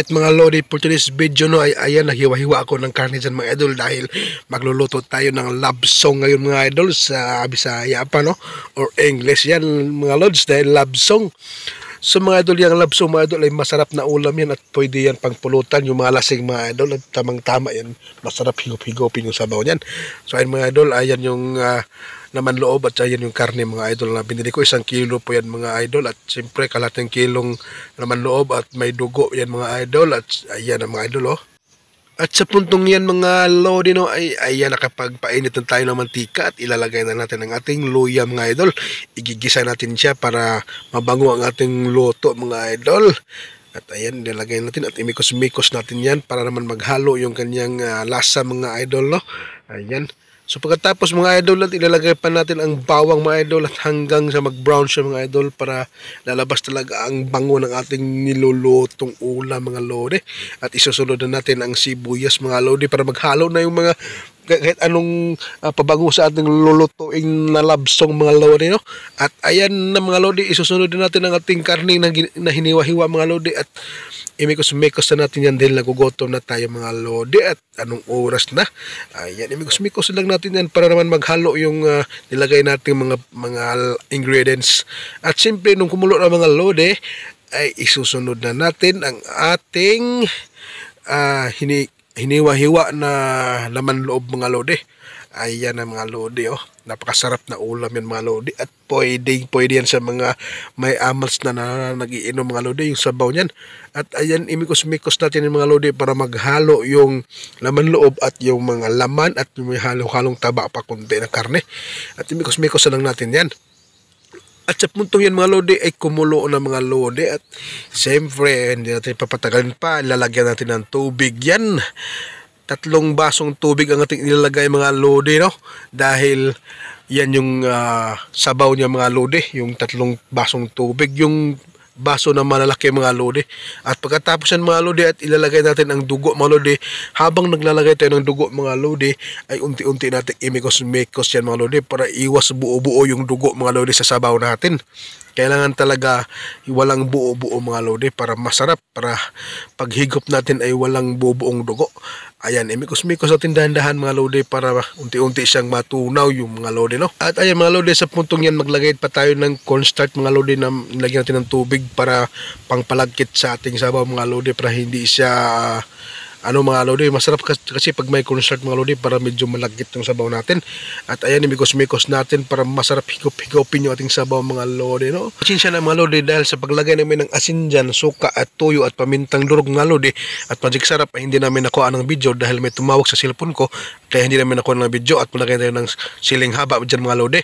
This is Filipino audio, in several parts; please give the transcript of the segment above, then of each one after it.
Alright mga lodi, for today's video no ay ayan, naghiwa-hiwa ako ng karne dyan mga idol dahil magluluto tayo ng love song ngayon mga idol sa Bisaya pa no or English yan mga lods dahil love song. So mga idol, yung love song mga idol ay masarap na ulam yan at pwede yan pangpulutan yung mga lasing mga idol at tamang-tama yan, masarap higop-higopin yung sabaw yan. So ayun mga idol, ayan yung naman loob at ayan yung karne mga idol na binili ko, 1 kilo po yan mga idol at siyempre kalating kilong naman loob at may dugo yan mga idol at ayan ang mga idol oh. At sa puntong yan mga lodi no ay ayan, nakapagpainit na tayo ng mantika at ilalagay na natin ang ating luya mga idol. Igigisa natin siya para mabango ang ating luto mga idol. At ayan, nilagay natin at imikos-mikos natin yan para naman maghalo yung kanyang lasa mga idol no. Ayan. So pagkatapos mga idol at ilalagay pa natin ang bawang mga idol at hanggang sa mag-brown siya mga idol para lalabas talaga ang bango ng ating nilulutong ulam mga lodi. At isusunod na natin ang sibuyas mga lodi para maghalo na yung mga kahit anong pabango sa ating lulutuing na labsong mga lodi no. At ayan na mga lodi, isusunod na natin ang ating karne na hiniwa-hiwa mga lodi at imikos-mikos na natin yan dahil nagugutom na tayo mga lodi at anong oras na. Ayan, imikos-mikos lang natin yan para naman maghalo yung nilagay natin mga ingredients. At simple nung kumulo na mga lodi ay isusunod na natin ang ating hiniwa-hiwa na laman loob mga lodi. Ayan na mga lodi oh. Napakasarap na ulam yan mga lodi at pwede yan sa mga may amals na nagiinom mga lodi yung sabaw niyan. At ayan, imikos-mikos natin yung mga lodi para maghalo yung laman loob at yung mga laman at may halong-halong taba pa kunti na karne. At imikos-mikos na lang natin yan. At sa puntong yan mga lodi ay kumulo na mga lodi at siyempre hindi natin papatagalin pa, lalagyan natin ng tubig yan. 3 basong tubig ang ating nilalagay mga lodi no dahil yan yung sabaw niya mga lodi, yung 3 basong tubig, yung baso na malalaki mga lodi. At pagkatapos yan mga lodi at ilalagay natin ang dugo mga lodi. Habang naglalagay tayo ng dugo mga lodi ay unti-unti natin imikos-mikos yan mga lodi para iwas buo-buo yung dugo mga lodi sa sabaw natin. Kailangan talaga walang buo-buo mga lodi para masarap, para paghigop natin ay walang buo-buong dugo. Ayan, imikos-mikos natin dahan-dahan mga lodi para unti-unti siyang matunaw yung mga lodi no. At ayan mga lodi, sa puntong yan maglagay pa tayo ng cornstarch mga lodi na nilagyan natin ng tubig para pangpalagkit sa ating sabaw mga lodi para hindi siya mga lodi, masarap kasi pag may cornstarch mga lodi para medyo malagkit yung sabaw natin. At ayan, imikos-mikos natin para masarap higop-higopin yung ating sabaw mga lodi no. Pasensya na mga lodi dahil sa paglagay namin ng asin dyan, suka at tuyo at pamintang durog mga lodi at magic sarap ay hindi namin nakuha ng video dahil may tumawag sa cellphone ko kaya hindi namin nakuha ng video at malagay tayo ng siling haba dyan mga lodi.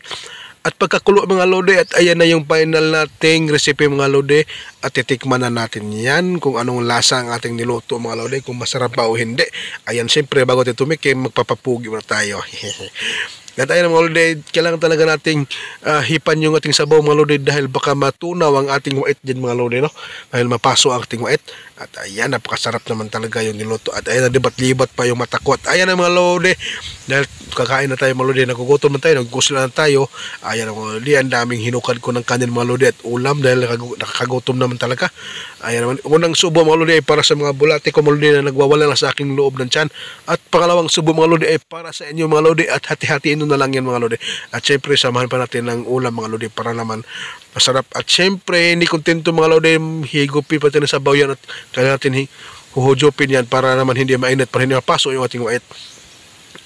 At pagkakulo mga lodi at ayan na yung final nating recipe mga lodi at titikman na natin yan kung anong lasa ang ating niluto mga lodi, kung masarap ba o hindi. Ayan, siyempre bago tayo tumikim magpapapugi muna tayo. At ayan mga lodi, kailangan talaga nating hipan yung ating sabaw mga lodi dahil baka matunaw ang ating wait dyan mga lodi no, dahil mapaso ang ating wait. At ayan, napakasarap naman talaga yung niluto. At ayan, libat-libat pa yung mata ko. At ayan na mga lodi, dahil kakain na tayo mga lodi, nagugutom na tayo, nagkusila na tayo. Ayan mga lodi, ang daming hinukad ko ng kanin mga lodi at ulam dahil nakakagutom naman talaga. Ayan naman, unang subo mga lodi ay para sa mga bulate ko mga lodi na nagwawala na sa aking loob ng tiyan. At pangalawang subo mga lodi ay para sa inyo mga lodi at hati-hatiin na lang yan mga lodi. At syempre samahan pa natin ng ulam mga lodi para naman masarap. At syempre hindi kontento mga lodi, higupi pa tayo sa sabaw yan at kaya natin huhujupin yan para naman hindi mainit, para hindi mapaso yung ating wait.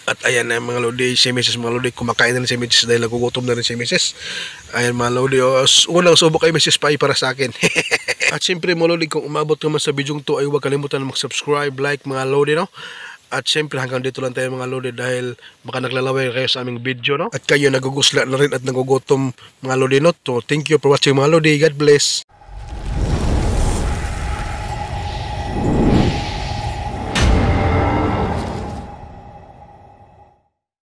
At ayan na mga lodi, si Mrs. mga lodi, kumakain na rin si Mrs. dahil nagugutom na rin si Mrs. Ayan mga lodi, unang subo kay Mrs. Pai para sa akin. At siyempre mga lodi, kung umabot ka man sa video to ay huwag kalimutan mag-subscribe, like mga lodi no. At siyempre hanggang dito lang tayo mga lodi dahil baka naglalaway kayo sa aming video no. At kayo nagugusla na rin at nagugutom mga lodi no. So thank you for watching mga lodi, God bless.